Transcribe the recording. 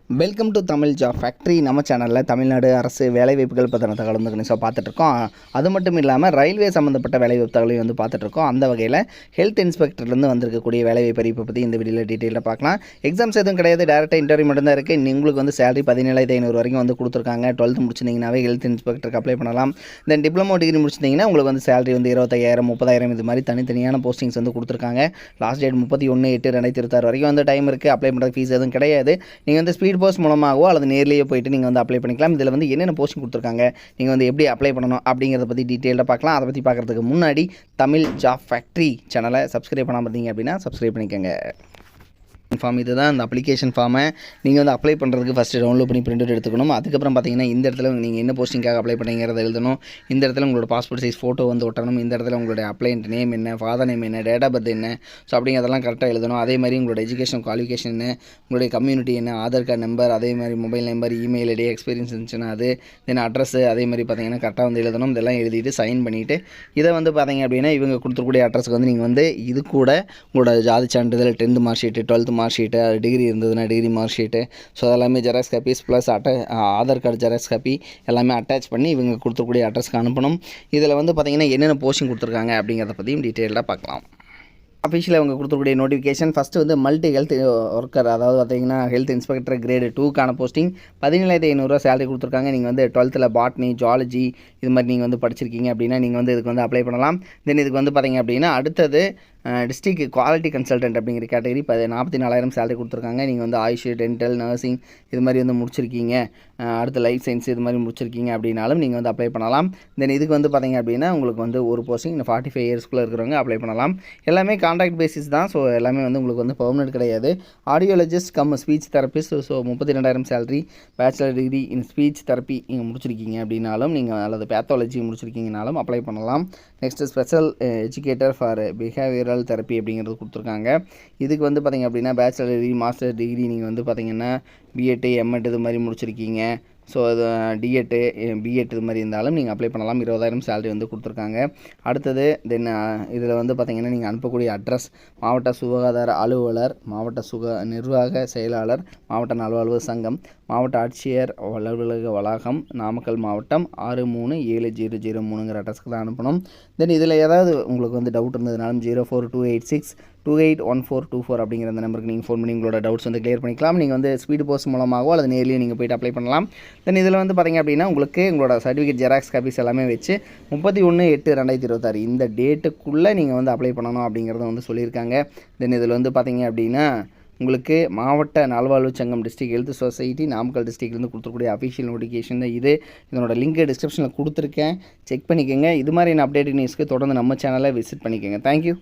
Welcome to Tamil job factory. நம்ம சேனலில் தமிழ்நாடு அரசு வேலைவாய்ப்புகள் பற்றின தகவல் வந்து கணிசாக பார்த்துட்ருக்கோம். அது மட்டும் இல்லாமல் ரயில்வே சம்மந்தப்பட்ட வேலைவாய்ப்பு தகவலையும் வந்து பார்த்துட்ருக்கோம். அந்த வகையில் ஹெல்த் இன்ஸ்பெக்டர்லேருந்து வந்திருக்கக்கூடிய வேலைவாய்ப்பு அறிவிப்பை பற்றி இந்த வீடியோவில் டீட்டெயிலாக பார்க்கலாம். எக்ஸாம்ஸ் எதுவும் கிடையாது, டேரெக்டாக இன்டர்வியூ மட்டும்தான் இருக்குது. உங்களுக்கு வந்து சேலரி 17,500 வரைக்கும் வந்து கொடுத்துருக்காங்க. 12th முடிச்சிருந்தீங்கன்னாவே ஹெல்த் இன்ஸ்பெக்டருக்கு அப்ளை பண்ணலாம். தென் டிப்ளமோ டிகிரி முடிச்சிருந்தீங்கன்னா உங்களுக்கு வந்து சேலரி வந்து 25,000 30,000 இது மாதிரி தனித்தனியான போஸ்டிங்ஸ் வந்து கொடுத்துருக்காங்க. லாஸ்ட் டேட் 31/8/2026 வரைக்கும் வந்து டைம் இருக்குது. அப்ளை பண்ணுறது ஃபீஸ் எதுவும் கிடையாது. நீங்கள் வந்து ஸ்பீட் போஸ்ட் மூலமாகவோ அல்லது நேர்லேயே போயிட்டு நீங்கள் வந்து அப்ளை பண்ணிக்கலாம். இதில் வந்து என்னென்ன போஸ்டிங் கொடுத்துருக்காங்க, நீங்கள் வந்து எப்படி அப்ளை பண்ணணும் அப்படிங்கிறத பற்றி டீட்டெயிலாக பார்க்கலாம். அதை பற்றி பார்க்குறதுக்கு முன்னாடி தமிழ் ஜாப் ஃபேக்ட்ரி சேனலை சப்ஸ்கிரைப் பண்ணாமல் இருந்தீங்க அப்படின்னா சப்ஸ்கிரைப் பண்ணிக்கோங்க. ஃபார்ம் இது தான் அந்த அப்ளிகேஷன் ஃபார்மை நீங்கள் வந்து அப்ளை பண்ணுறதுக்கு ஃபஸ்ட்டு டவுன்லோட் பண்ணி பிரிண்ட் அவுட் எடுத்துக்கணும். அதுக்கப்புறம் பார்த்தீங்கன்னா இந்த இடத்துல நீங்கள் என்ன போஸ்டிங்காக அப்ளை பண்ணிங்கிறத எழுதணும். இந்த இடத்துல உங்களோட பாஸ்போர்ட் சைஸ் ஃபோட்டோ வந்து ஒட்டணும். இந்த இடத்துல உங்களுடைய அப்ளைண்ட் நேம் என்ன, ஃபாதர் நேம் என்ன, டேட் ஆஃப் பர்த் என்ன, ஸோ அப்படிங்கிறதெல்லாம் கரெக்டாக எழுதணும். அதே மாதிரி உங்களோட எஜுகேஷன் குவாலிஃபிகேஷன் என்ன, உங்களுடைய கம்யூனிட்டி என்ன, ஆதார் கார்டு நம்பர், அதே மாதிரி mobile number, email ID, experience இருந்துச்சுன்னா அது, தென் அட்ரஸ் அதே மாதிரி பார்த்தீங்கன்னா கரெக்டாக வந்து எழுதணும். இதெல்லாம் எழுதிட்டு சைன் பண்ணிவிட்டு இதை வந்து பார்த்தீங்க அப்படின்னா இவங்க கொடுத்துருக்கூடிய அட்ரஸுக்கு வந்து நீங்கள் வந்து இது கூட உங்களோட ஜாதி சான்றிதழ், 10th mark sheet, 12th mark sheet, degree இருந்ததுன்னா டிகிரி மார்க் ஷீட்டு, ஸோ அதெல்லாமே xerox copies plus Aadhaar card xerox copy எல்லாமே அட்டாச் பண்ணி இவங்க கொடுத்துருக்கூடிய அட்ரஸ்க்கு அனுப்பணும். இதில் வந்து பார்த்திங்கன்னா என்னென்ன போஸ்டிங் கொடுத்துருக்காங்க அப்படிங்கிறத பற்றியும் டீட்டெயிலாக பார்க்கலாம். அஃபிஷியலாக அவங்க கொடுத்துருக்கூடிய நோட்டிஃபிகேஷன் ஃபஸ்ட்டு வந்து மல்டி ஹெல்த் ஒர்க்கர், அதாவது பார்த்தீங்கன்னா ஹெல்த் இன்ஸ்பெக்டர் கிரேடு 2க்கான போஸ்டிங் 17,500 சேலரி கொடுத்துருக்காங்க. நீங்கள் வந்து 12th பாட்னி, ஜுவாலஜி இது மாதிரி நீங்கள் வந்து படிச்சிருக்கீங்க அப்படின்னா நீங்கள் வந்து இதுக்கு வந்து அப்ளை பண்ணலாம். தென் இதுக்கு வந்து பார்த்தீங்க அப்படின்னா அடுத்தது டிஸ்ட்ரிக்ட் குவாலிட்டி கன்சல்டன்ட் அப்படிங்கிற கேட்டகரி 44,000 சேலரி கொடுத்துருக்காங்க. நீங்கள் வந்து ஆயுஷ், டென்டல், நர்சிங் இது மாதிரி வந்து முடிச்சிருக்கீங்க, அடுத்து லைஃப் சயின்ஸ் இது மாதிரி முடிச்சிருக்கீங்க அப்படின்னாலும் நீங்கள் வந்து அப்ளை பண்ணலாம். தென் இதுக்கு வந்து பார்த்தீங்க அப்படின்னா உங்களுக்கு வந்து ஒரு போஸ்டிங் 45 இயர்ஸ்க்குள்ளே இருக்கிறவங்க அப்ளை பண்ணலாம். எல்லாமே கான்ட்ராக்ட் பேசிஸ் தான், ஸோ எல்லாமே வந்து உங்களுக்கு வந்து பெர்மனெண்ட் கிடையாது. Audiologist come speech therapist, so 32,000 salary. Bachelor degree in speech therapy நீங்கள் முடிச்சிருக்கீங்க அப்படின்னாலும் நீங்கள் அல்லது பேத்தாலஜி முடிச்சிருக்கீங்கனாலும் அப்ளை பண்ணலாம். Next special educator for behavioural therapy அப்படிங்கிறது கொடுத்துருக்காங்க. இதுக்கு வந்து பார்த்திங்க அப்படின்னா பேச்சுலர் டிகிரி, மாஸ்டர் டிகிரி நீங்கள் வந்து பார்த்திங்கன்னா பிஎட், எம்எட் இது மாதிரி முடிச்சிருக்கீங்க. ஸோ அது டிஎட்டு, பிஎட் இது மாதிரி இருந்தாலும் நீங்கள் அப்ளை பண்ணலாம். 20,000 சேலரி வந்து கொடுத்துருக்காங்க. அடுத்தது தென் இதில் வந்து பார்த்திங்கன்னா நீங்கள் அனுப்பக்கூடிய அட்ரஸ் மாவட்ட சுகாதார அலுவலர், மாவட்ட நிர்வாக செயலாளர், மாவட்ட நல்வாழ்வு சங்கம், மாவட்ட ஆட்சியர் அலுவலக வளாகம், நாமக்கல் மாவட்டம் 637003ங்கிற அட்ரஸ்க்கு தான் அனுப்பணும். தென் இதில் ஏதாவது உங்களுக்கு வந்து டவுட் இருந்ததுனாலும் 04286281424 அப்படிங்கிற அந்த நம்பருக்கு நீங்கள் ஃபோன் பண்ணி உங்களோட டவுட்ஸ் வந்து கிளியர் பண்ணிக்கலாம். நீங்கள் வந்து ஸ்பீடு போஸ்ட் மூலமாகவோ அல்லது நேர்லேயே நீங்கள் போய்ட்டு அப்ளை பண்ணலாம். தென் இதில் வந்து பார்த்திங்க அப்படின்னா உங்களுக்கு உங்களோட சர்டிஃபிகேட் ஜெராக்ஸ் காப்பீஸ் எல்லாமே வச்சு 31/8/2026 இந்த டேட்டுக்குள்ளே நீங்கள் வந்து அப்ளை பண்ணணும் அப்படிங்கிறத வந்து சொல்லியிருக்காங்க. தென் இதில் வந்து பார்த்திங்க அப்படின்னா உங்களுக்கு மாவட்ட நல்வாழ்வு சங்கம் டிஸ்ட்ரிக்ட் ஹெல்த் சொசைட்டி நாமக்கல் டிஸ்ட்ரிக்ட்லேருந்து கொடுத்துருக்கூடிய அஃபிஷியல் நோட்டிஃபிகேஷன் தான் இது. இதனோட லிங்க் டிஸ்கிரிப்ஷனில் கொடுத்துருக்கேன், செக் பண்ணிக்கோங்க. இது மாதிரி அப்டேட் நியூஸ்க்கு தொடர்ந்து நம்ம சேனலை விசிட் பண்ணிக்கோங்க. தேங்க்யூ.